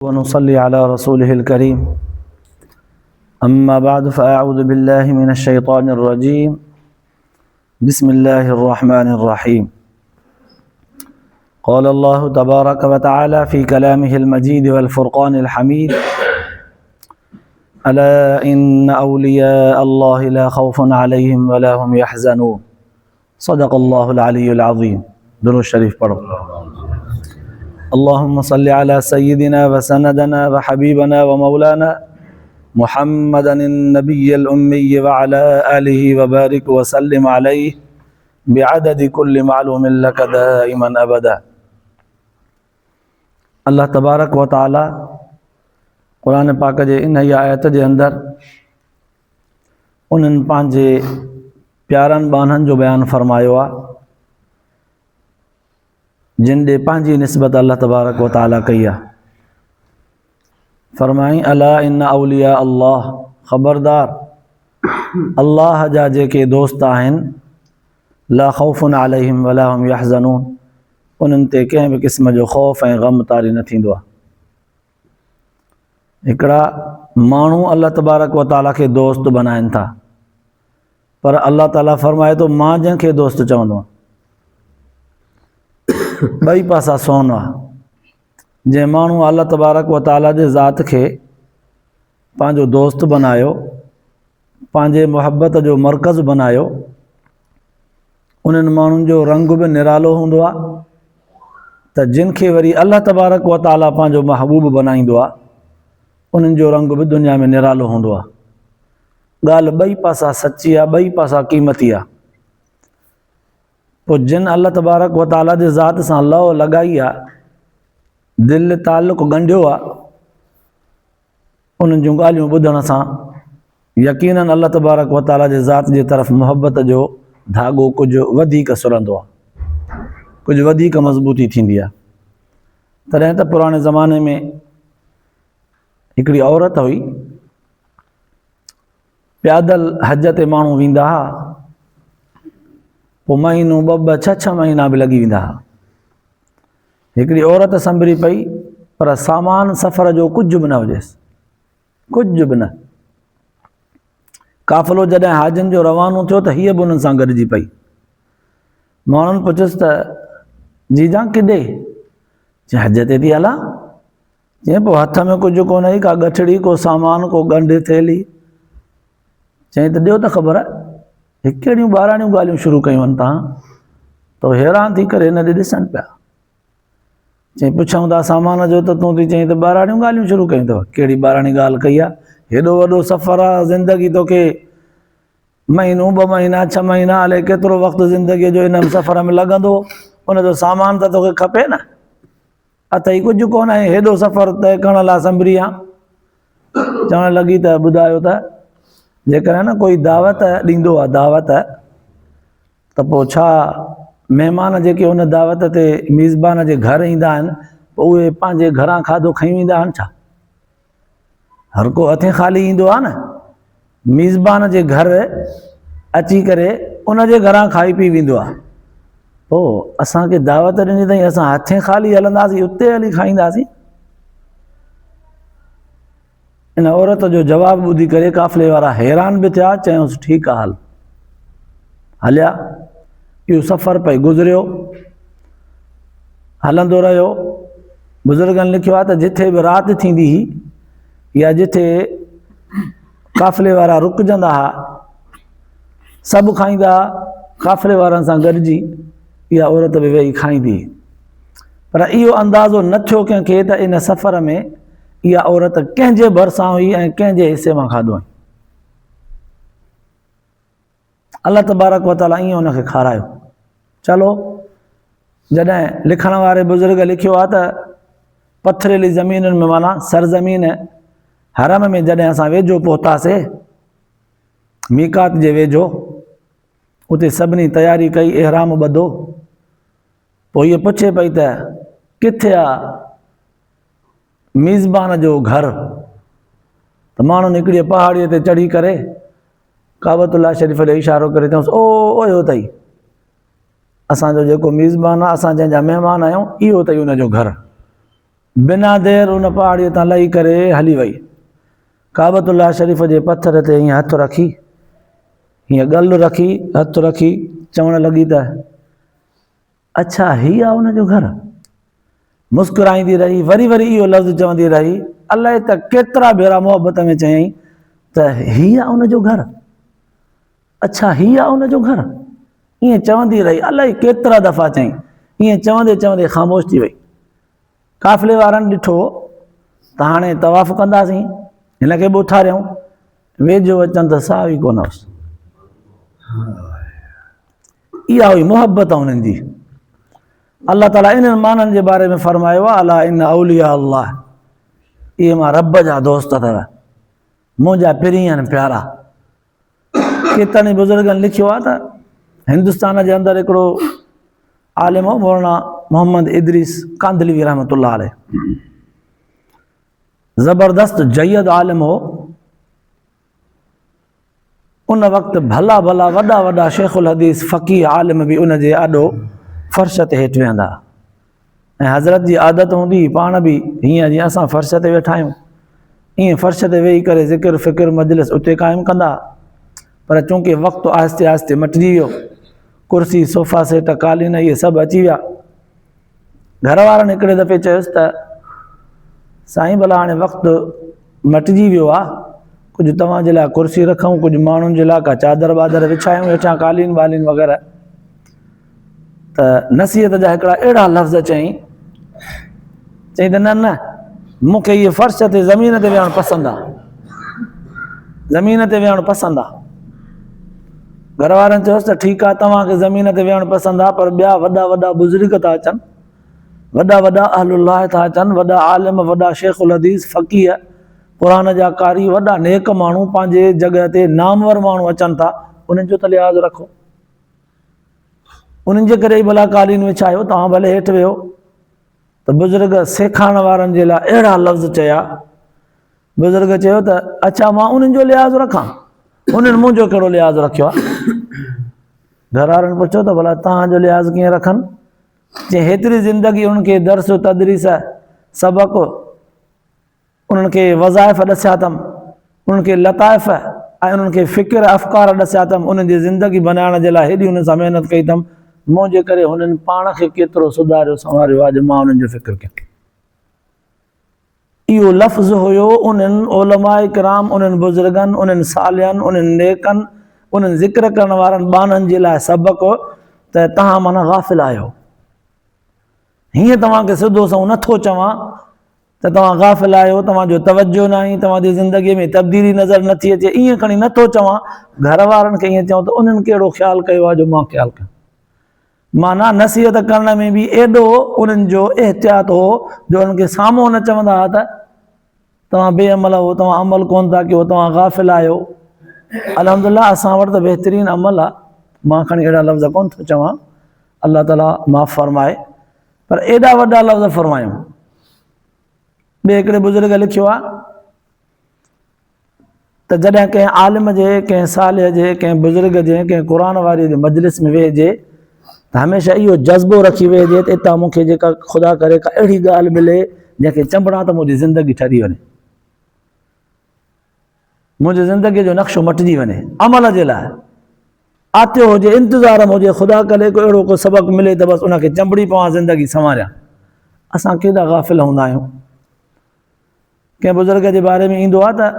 ونصلي على رسوله الكريم أما بعد فأعوذ بالله من الشيطان الرجيم بسم الله الرحمن الرحيم قال الله تبارك وتعالى في كلامه المجيد والفرقان الحميد ألا إن أولياء الله لا خوف عليهم ولا هم يحزنون صدق الله العلي العظيم درود الشريف پڑھو اللهم صل على سيدنا وسندنا وحبيبنا ومولانا محمد النبي الأمي وعلى آله وبارك وسلم عليه بعدد كل معلوم لك دائما أبدا اللہ تبارک و تعالی قرآن پاک جے ان آیت جے اندر انہن پانجے پیارن بانہن جو بیان فرمایو آ جن ڈے پانجی نسبت اللہ تبارک و تعالی کیا فرمائیں الا ان اولیاء اللہ خبردار اللہ جا جے کے دوست آہن لا خوف علیہم ولا هم يحزنون انہن تے کہیں بھی قسم جو خوف ऐं غم تاری نہ थींदो आहे हिकिड़ा माण्हू अल्लाह तबारक व ताला खे दोस्त बनाइनि था पर अल्लाह ताला फरमाए थो मां जंहिंखे दोस्त चवंदो आहियां ॿई पासा सोन आहे जंहिं माण्हू अल्लाह तबारक व ताला जे ज़ात खे पंहिंजो दोस्त बनायो पंहिंजे मुहबत जो मर्कज़ बनायो उन्हनि माण्हुनि जो रंग बि निरालो हूंदो आहे त जिन खे वरी अल्लाह तबारक व ताला पंहिंजो महबूब बनाईंदो आहे उन्हनि जो रंग बि दुनिया में निरालो हूंदो आहे ॻाल्हि ॿई पासा सची आहे ॿई पासा क़ीमती आहे पोइ जिन अल्लाह तबारक व ताला जे ज़ात सां लव लॻाई आहे दिलि ताल्लुक़ ॻंढियो आहे उन्हनि जूं ॻाल्हियूं ॿुधण सां यकीनन अल्लाह तबारक व ताला जे ज़ात जे तरफ़ मुहबत जो धाॻो कुझु वधीक सुरंदो आहे कुझु वधीक मज़बूती थींदी आहे तॾहिं त पुराणे ज़माने में हिकिड़ी औरत हुई पैदल हज ते माण्हू वेंदा हुआ पोइ महीनो ॿ छह महीना बि लॻी वेंदा हुआ हिकिड़ी औरत संभरी पई पर सामान सफ़र जो कुझु बि न हुजेसि कुझु बि न काफ़िलो जॾहिं हाजनि जो रवानो थियो त हीअ बि उन्हनि सां गॾिजी पई माण्हुनि पुछियसि त जीजा किॾे चई हज ते थी हलां चई पोइ हथ में कुझु कोन हुई का गठड़ी को सामान को ॻंढि थेली चई त ॾियो त ख़बर आहे कहिड़ियूं ॿारहणियूं ॻाल्हियूं शुरू कयूं आहिनि तव्हां त हैरान थी करे हिन ॾे ॾिसनि पिया चई पुछूं था सामान जो त तूं थी चई त ॿारहणियूं ॻाल्हियूं शुरू कयूं अथव कहिड़ी ॿारहणी ॻाल्हि कई आहे हेॾो वॾो सफ़र आहे ज़िंदगी तोखे महीनो ॿ महीना 6 महीना हले केतिरो वक़्तु ज़िंदगीअ जो हिन सफ़र में लॻंदो उनजो सामान त तोखे खपे न अथई कुझु कोन आहे हेॾो सफ़र तय करण लाइ संभरी आहे चवणु लॻी त ॿुधायो त जेकॾहिं न कोई दावत ॾींदो आहे दावत त पोइ छा महिमान जेके हुन दावत ते मेज़बान जे घर ईंदा आहिनि पोइ उहे पंहिंजे घरां खाधो खई वेंदा आहिनि छा हर को हथे ख़ाली ईंदो आहे न मेज़बान जे घर अची करे उनजे घरां खाई पी वेंदो आहे पोइ असांखे दावत ॾिनी अथई असां हथे ख़ाली हलंदासीं उते हली खाईंदासीं इन औरत जो जवाबु ॿुधी करे काफ़िले वारा हैरान बि थिया चयूंसि ठीकु आहे हलिया इहो सफ़र पई गुज़रियो हलंदो रहियो बुज़ुर्गनि लिखियो आहे त जिथे बि राति थींदी हुई या जिथे काफ़िले वारा रुकजंदा हुआ सभु खाईंदा काफ़िले वारनि सां गॾिजी इहा औरत बि वेही खाईंदी पर इहो अंदाज़ो न थियो कंहिंखे त इन सफ़र में इहा औरत कंहिंजे भरिसां हुई ऐं कंहिंजे हिसे मां खाधो हुई अल्लाह तबारक व ताला ईअं उनखे खारायो चलो जॾहिं लिखण वारे बुज़ुर्ग लिखियो आहे त पथरीली ज़मीनुनि में माना सरज़मीन हरम में जॾहिं असां वेझो पहुतासीं मीकात जे वेझो उते सभिनी तयारी कई एहराम ॿधो पोइ हीअ पुछे पई त किथे आहे मेज़बान जो घर त माण्हुनि हिकिड़ी पहाड़ीअ ते चढ़ी करे काबतुल्लाह शरीफ़ ॾे इशारो करे चयूंसि ओ ओयो अथई असांजो जेको मेज़बान आहे असां जंहिंजा महिमान आहियूं इहो अथई उनजो घरु बिना देर उन पहाड़ीअ तां लही करे हली वई। काबतुल्लाह शरीफ़ जे पत्थर ते हीअं हथु रखी, हीअं ॻल रखी, हथु रखी, चवणु लॻी त अच्छा हीअ आहे उनजो घर। मुस्कुराईंदी रही, वरी वरी इहो लफ़्ज़ चवंदी रही, अलाए त केतिरा भेरा मोहबत में चयईं त हीअ आहे उनजो घर, अच्छा हीअ आहे उनजो घर। ईअं चवंदी रही, अलाए केतिरा दफ़ा चयईं। ईअं चवंदे चवंदे ख़ामोश थी वई। काफ़िले वारनि ॾिठो त हाणे तवाफ़ कंदासीं, हिनखे बि उथारियऊं, वेझो अचनि त साह ई कोन हुअसि। इहा हुई मुहबत उन्हनि जी। अलाह ताला इन्हनि माननि जे बारे में फरमायो आहे, अला इन औलिया अल्लाह, इहे मां रब जा दोस्त अथव, मुंहिंजा पिरी आहिनि प्यारा। केतिरनि बुज़ुर्गनि लिखियो आहे त हिंदुस्तान जे अंदरि हिकिड़ो आलिम हो, मौलाना मोहम्मद इदरीस कांदलवी रहमतुल्लाह अलैह, ज़बरदस्त जयद आलिम हो। उन वक़्तु भला भला वॾा वॾा शेखुल हदीस फ़क़ीह आलिम बि उन जे आॾो फ़र्श ते हेठि वेहंदा, ऐं हज़रत जी आदत हूंदी पाण बि हीअं जीअं असां फ़र्श ते वेठा आहियूं, ईअं फ़र्श ते वेही करे ज़िक्र फ़िक्र मजलिस उते क़ाइमु कंदा। पर चूंकि वक़्तु आहिस्ते आहिस्ते मटिजी वियो, कुर्सी सोफ़ा सेट कालीन इहे सभु अची विया। घर वारनि हिकिड़े दफ़े चयुसि त साईं भला हाणे वक़्तु मटिजी वियो आहे, कुझु तव्हांजे लाइ कुर्सी रखूं, कुझु माण्हुनि जे लाइ का चादर वादर विछायूं हेठां कालीन वालीन वग़ैरह। त नसीहत जा हिकिड़ा अहिड़ा लफ़्ज़ चयईं त न न मूंखे इहे फ़र्श ते ज़मीन ते विहणु पसंदि आहे, ज़मीन ते विहणु पसंदि आहे। घर वारनि चयोसि त ठीकु आहे, तव्हांखे ज़मीन ते विहणु पसंदि आहे, पर ॿिया वॾा वॾा बुज़ुर्ग था अचनि, वॾा वॾा अहलुल्लाह था अचनि, वॾा आलिम, वॾा शेखुल हदीस फ़क़ीह, क़ुरान जा कारी, वॾा नेक माण्हू पंहिंजे जॻह ते नामवर माण्हू अचनि था, उन्हनि जो त लिहाज़ रखो। उन्हनि जे करे ई भला कालीन विछायो, तव्हां भले हेठि वियो। त बुज़ुर्ग सेखारण वारनि जे लाइ अहिड़ा लफ़्ज़ चया। बुज़ुर्ग चयो त अच्छा मां उन्हनि जो लिहाज़ रखां, उन्हनि मुंहिंजो कहिड़ो लिहाज़ रखियो आहे। घर वारनि पुछियो त भला तव्हांजो लिहाज़ कीअं रखनि, जे हेतिरी ज़िंदगी उन्हनि खे दर्स तदरीस सबक़, उन्हनि खे वज़ाइफ़ ॾसिया अथमि, उन्हनि खे लताइफ़ ऐं उन्हनि खे फ़िक्र अफ़कार ॾसिया अथमि, उन्हनि जी ज़िंदगी बनाइण जे लाइ हेॾी हुन सां महिनत कई अथमि, मुंहिंजे करे हुननि पाण खे केतिरो सुधारियो संवारियो आहे जो मां उन्हनि जो फ़िक्र कयां। इहो लफ़्ज़ हुयो उन्हनि उलमाए किराम, उन्हनि बुज़ुर्गनि, उन्हनि सालियनि, उन्हनि नेकनि, उन्हनि ज़िक्र करण वारनि बाननि जे लाइ सबक़ त तव्हां माना गाफ़िल आहियो। हीअं तव्हांखे सिधो सऊं नथो चवां त तव्हां गाफ़िल आहियो, तव्हांजो तवजो न आहे, तव्हांजी ज़िंदगीअ में तब्दीली नज़र नथी अचे, ईअं खणी नथो चवां। घर वारनि खे ईअं चऊं त उन्हनि कहिड़ो ख़्यालु कयो आहे जो मां ख़्यालु कयां। माना नसीहत करण में बि एॾो उन्हनि जो एहतियात हो जो उन्हनि खे साम्हूं न चवंदा हुआ त तव्हां बेअमल हो, तव्हां अमल कोन था कयो, तव्हां गाफ़िल आहियो। अल्हम्दुलिल्लाह असां वटि त बहितरीनु अमल आहे, मां खणी अहिड़ा लफ़्ज़ कोन थो चवां, अलाह ताला माफ़ फरमाए, पर एॾा वॾा लफ़्ज़ फरमायूं। ॿिए हिकिड़े बुज़ुर्ग लिखियो आहे त जॾहिं कंहिं आलिम जे, कंहिं सालिह जे, कंहिं बुज़ुर्ग जे, कंहिं क़ुरान वारे जे मजलिस में वेहिजे त हमेशह इहो जज़्बो रखी वेहिजे त हितां मूंखे जेका ख़ुदा करे का अहिड़ी ॻाल्हि मिले जंहिंखे चंबड़ा त मुंहिंजी ज़िंदगी ठरी वञे, मुंहिंजी ज़िंदगीअ जो नक्शो मटिजी वञे। अमल जे लाइ आतियो हुजे, इंतज़ार में हुजे, ख़ुदा करे को अहिड़ो को सबक़ु मिले त बसि उनखे चंबड़ी पवां, ज़िंदगी संवारियां। असां केॾा गाफ़िल हूंदा आहियूं। कंहिं बुज़ुर्ग जे बारे में ईंदो आहे त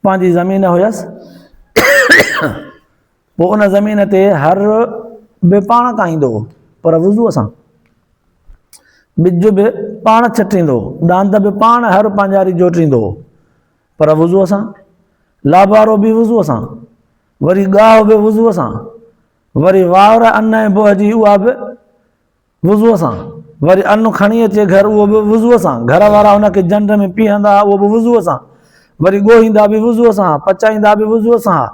पंहिंजी ज़मीन हुयसि, पोइ उन ज़मीन ते हर बि पाण खाईंदो हो, पर वुज़ूअ सां, ॿिज बि पाण छटींदो हो, ॾांद बि पाण हर पंहिंजारी जोटींदो हो, पर वुज़ूअ सां, लाबारो बि वुज़ूअ सां, वरी गाहु बि वुज़ूअ सां, वरी वावर अन्न ऐं बोहजी उहा बि वुज़ूअ सां, वरी अन्न खणी अचे घर उहो बि वुज़ूअ सां, घर वारा हुनखे जंड में पीअंदा उहो बि वुज़ूअ सां, वरी ॻोहींदा बि वुज़ूअ सां, पचाईंदा बि वुज़ूअ सां,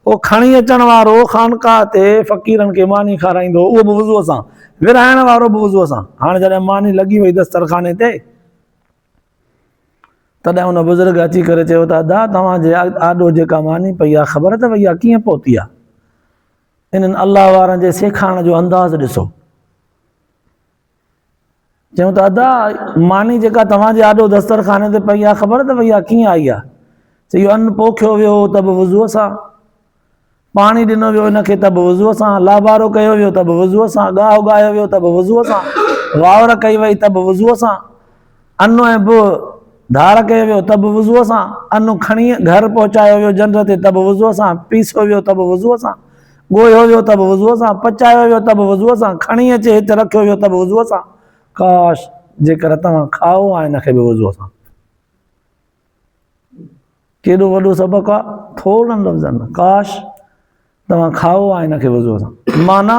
पोइ खणी अचण वारो ख़ानकाह ते फ़क़ीरनि खे मानी खाराईंदो उहो बि वुज़ूअ सां, विरहाइण वारो बि वुज़ूअ सां। हाणे जॾहिं मानी लॻी वई दस्तरखाने ते तॾहिं हुन बुज़ुर्ग अची करे चयो त अदा तव्हांजे आॾो जेका मानी पई आहे ख़बर अथव इहा कीअं पहुती आहे? इन्हनि अलाह वारनि जे सेखारण जो अंदाज़ ॾिसो। चयूं त अदा मानी जेका तव्हांजे आॾो दस्तरखाने ते पई आहे ख़बर अथव इहा कीअं आई आहे? चई इहो अन्न पोखियो वियो त बि वज़ूअ सां, पाणी ॾिनो वियो हिनखे त बि वज़ूअ सां, लाबारो कयो वियो त बि वज़ूअ सां, गाहु उगायो वियो त बि वज़ूअ सां, वावर कई वई त बि वज़ूअ सां, अन्न ऐं बि धार कयो वियो त बि वज़ूअ सां, अन्न खणी घर पहुचायो वियो जंड ते त बि वज़ूअ सां, पीसियो वियो त बि वज़ूअ सां, ॻोहियो वियो त बि वज़ूअ सां, पचायो वियो त बि वज़ूअ सां, खणी अचे हिते रखियो वियो त बि वज़ूअ सां। काश जेकर तव्हां खाओ आहे हिनखे बि वज़ूअ सां। केॾो वॾो सबक़ु आहे थोड़नि लफ़्ज़नि में, काश तव्हां खाओ आहे हिनखे वज़ूअ सां। माना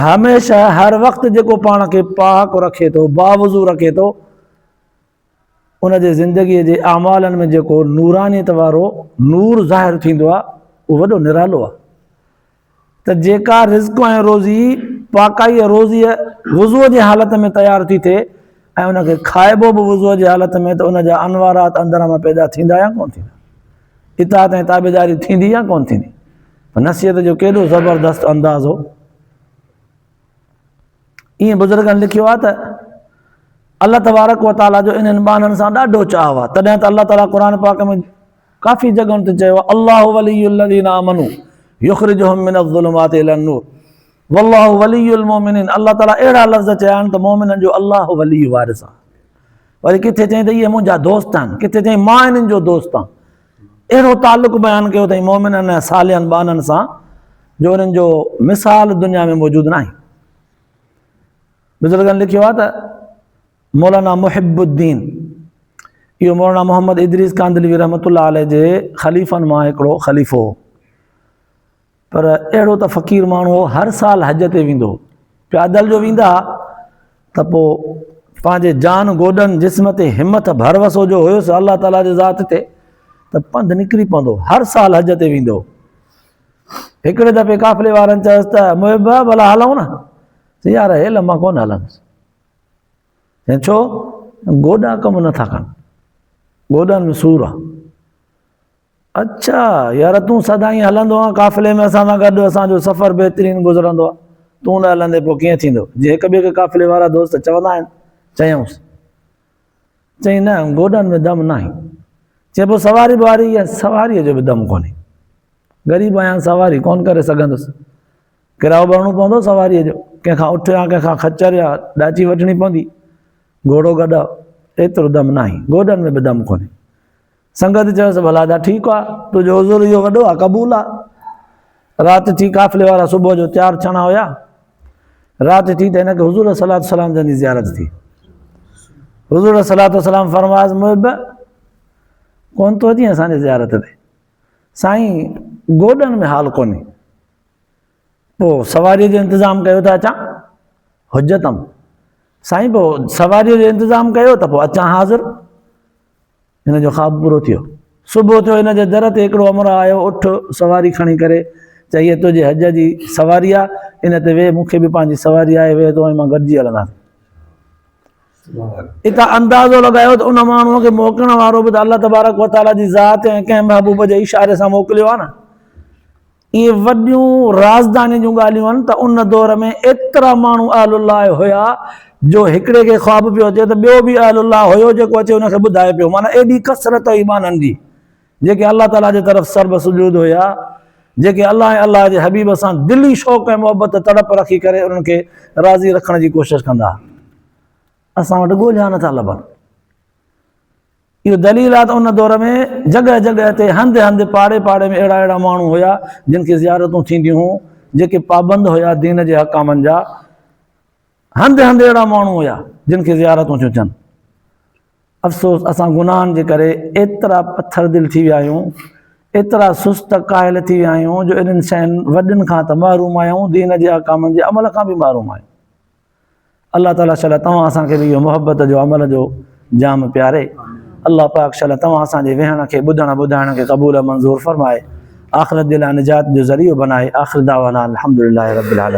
हमेशह हर वक़्तु जेको पाण खे पाक रखे थो, बावज़ू रखे थो, उनजे ज़िंदगीअ जे अमालनि में जेको नूरानियत वारो नूर ज़ाहिर थींदो आहे उहो वॾो निरालो आहे। त जेका रिज़्क़ ऐं रोज़ी पाकाई रोज़ीअ वज़ूअ जे हालत में तयारु थी थिए ऐं उनखे खाइबो बि वज़ूअ जे हालत में, त उनजा अनवारात अंदर मां पैदा थींदा या कोन थींदा? इताअत ऐं ताबेदारी थींदी या कोन थींदी? नसीहत जो केॾो ज़बरदस्त अंदाज़ हो। ईअं बुज़ुर्गनि लिखियो आहे त अल्लाह तबारक व तआला जो इन्हनि बाननि सां ॾाढो चाव आहे। तॾहिं त अल्लाह ताला क़ुर पाक में काफ़ी जॻहियुनि ते चयो आहे अल्लाहु वलियुल्लज़ीना आमनू युख़रिजुहुम मिनज़्ज़ुलुमाति इलन-नूर वल्लाहु वलियुल मोमिनीन। अल्लाह ताला अहिड़ा लफ़्ज़ चया आहिनि त मोमिननि जो अल्लाह वली वारिस आहे। वरी किथे चई त इहे मुंहिंजा दोस्त आहिनि, किथे चई मां इन्हनि जो दोस्त आहियां। अहिड़ो तालुक़ बयानु कयो अथई मोमिननि ऐं सालिहनि बाननि सां जो उन्हनि जो मिसाल दुनिया में मौजूदु न आहे। बुज़ुर्गनि लिखियो आहे त मौलाना मुहिबुद्दीन, इहो मौलाना मोहम्मद इदरीस कांदलवी रहमतुल्लाह अलैह जे ख़लीफ़नि मां हिकिड़ो ख़लीफ़ो हो, पर अहिड़ो त फ़क़ीर माण्हू हो, हर साल हज ते वेंदो। पैदल जो वेंदा त पोइ पंहिंजे जान गोॾनि जिस्म ते हिमत भरवसो जो हुयुसि अल्लाह ताला जे ज़ात ते, त पंधु निकिरी पवंदो, हर साल हज ते वेंदो। हिकिड़े दफ़े काफ़िले वारनि चयोसि त मुहिब भला हलूं न? चई यार हेल मां कोन हलंदुसि। ऐं छो? गोॾा कमु नथा कनि, गोॾनि में सूरु आहे। अच्छा यार तूं सदाईं हलंदो आहे काफ़िले में असां सां गॾु, असांजो सफ़र बहितरीनु गुज़रंदो आहे, तूं न हलंदे पोइ कीअं थींदो? जे हिक ॿिए खे काफ़िले वारा दोस्त चवंदा आहिनि। चयऊंसि, चई न गोॾनि में दम न आहे। चए पोइ सवारी ॿुहारी आहे, सवारीअ जो बि दम कोन्हे, ग़रीब आहियां सवारी कोन करे सघंदुसि, किरायो भरिणो पवंदो सवारीअ जो, कंहिंखां उठ या कंहिंखां खचर या ॾाची वठणी पवंदी, घोड़ो गॾु एतिरो दम न आहे, गोॾनि में बि दम कोन्हे। संगत चयोसि भला दा ठीकु आहे, तुंहिंजो हुज़ूर इहो वॾो आहे, क़बूल आहे। राति थी काफ़िले वारा सुबुह जो तयारु थियणा हुया, राति थी त हिनखे हुज़ूर सलातो सलाम जन जी ज़ियारत थी। हुज़ूर सलातो सलाम फरमाइस मुहिब कोन थो अची असांजे ज़ियारत ते? साईं गोॾनि में हाल कोन्हे। पोइ सवारीअ जो इंतज़ाम कयो त अचां? हुजतम। साईं पोइ सवारीअ जो इंतज़ाम कयो त पोइ अचां हाज़िर। हिन जो ख़्वाबु पूरो थियो। सुबुह थियो हिन जे दर ते हिकिड़ो अमर आयो, उठ सवारी खणी करे, चई हीअ तुंहिंजे हज जी सवारी आहे, इन ते वेह, मूंखे बि पंहिंजी सवारी आहे, वेह तो मां गॾिजी हलंदासीं। इतां अंदाज़ो लॻायो त उन माण्हूअ खे मोकिलण वारो बि त अल्लाह तबारक व तआला जी ज़ात ऐं कंहिं महबूब जे इशारे सां मोकिलियो आहे न। इहे वॾियूं राज़दानी जूं ॻाल्हियूं आहिनि त उन दौर में एतिरा माण्हू अहलुल्लाह हुया जो हिकिड़े खे ख़्वाबु पियो अचे त ॿियो बि अहलुल्लाह हुयो जेको अचे हुनखे ॿुधाए पियो। माना एॾी कसरत ईमाननि जी, जेके अल्लाह ताला जे तरफ़ सर्ब सुजूद हुया, जेके अल्लाह ऐं अल्लाह जे हबीब सां दिली शौक़ ऐं मोहबत तड़प रखी करे उन्हनि खे राज़ी रखण जी कोशिशि कंदा। असां वटि ॻोल्हिया नथा लभनि। इहो दलील आहे त उन दौर में जॻह जॻह ते हंधि हंधि पाड़े पाड़े में अहिड़ा अहिड़ा माण्हू हुया जिन खे ज़ियारतूं थींदियूं हुयूं, जेके पाबंद हुया दीन जे हकामनि जा। हंधि हंधि अहिड़ा माण्हू हुया जिन खे ज़ियारतूं थियूं थियनि। अफ़सोस असां गुनाहनि जे करे एतिरा पथर दिलि थी विया आहियूं, एतिरा सुस्त कायल थी विया आहियूं जो इन्हनि शयुनि वॾनि खां त महरूम आहियूं, दीन जे हकामनि जे अमल खां बि महरूम आहियूं। अल्लाह ताला शल तव्हां असांखे बि इहो मोहबत जो अमल जो जाम प्यारे। अल्लाह पाक शल तव्हां असांजे वेहण खे ॿुधण ॿुधाइण खे क़बूल मंज़ूर फरमाए, आख़िरत जे लाइ निजात जो ज़रियो बनाए। आख़िर दावाना अल्हम्दुलिल्लाहि रब्बिल आलमीन।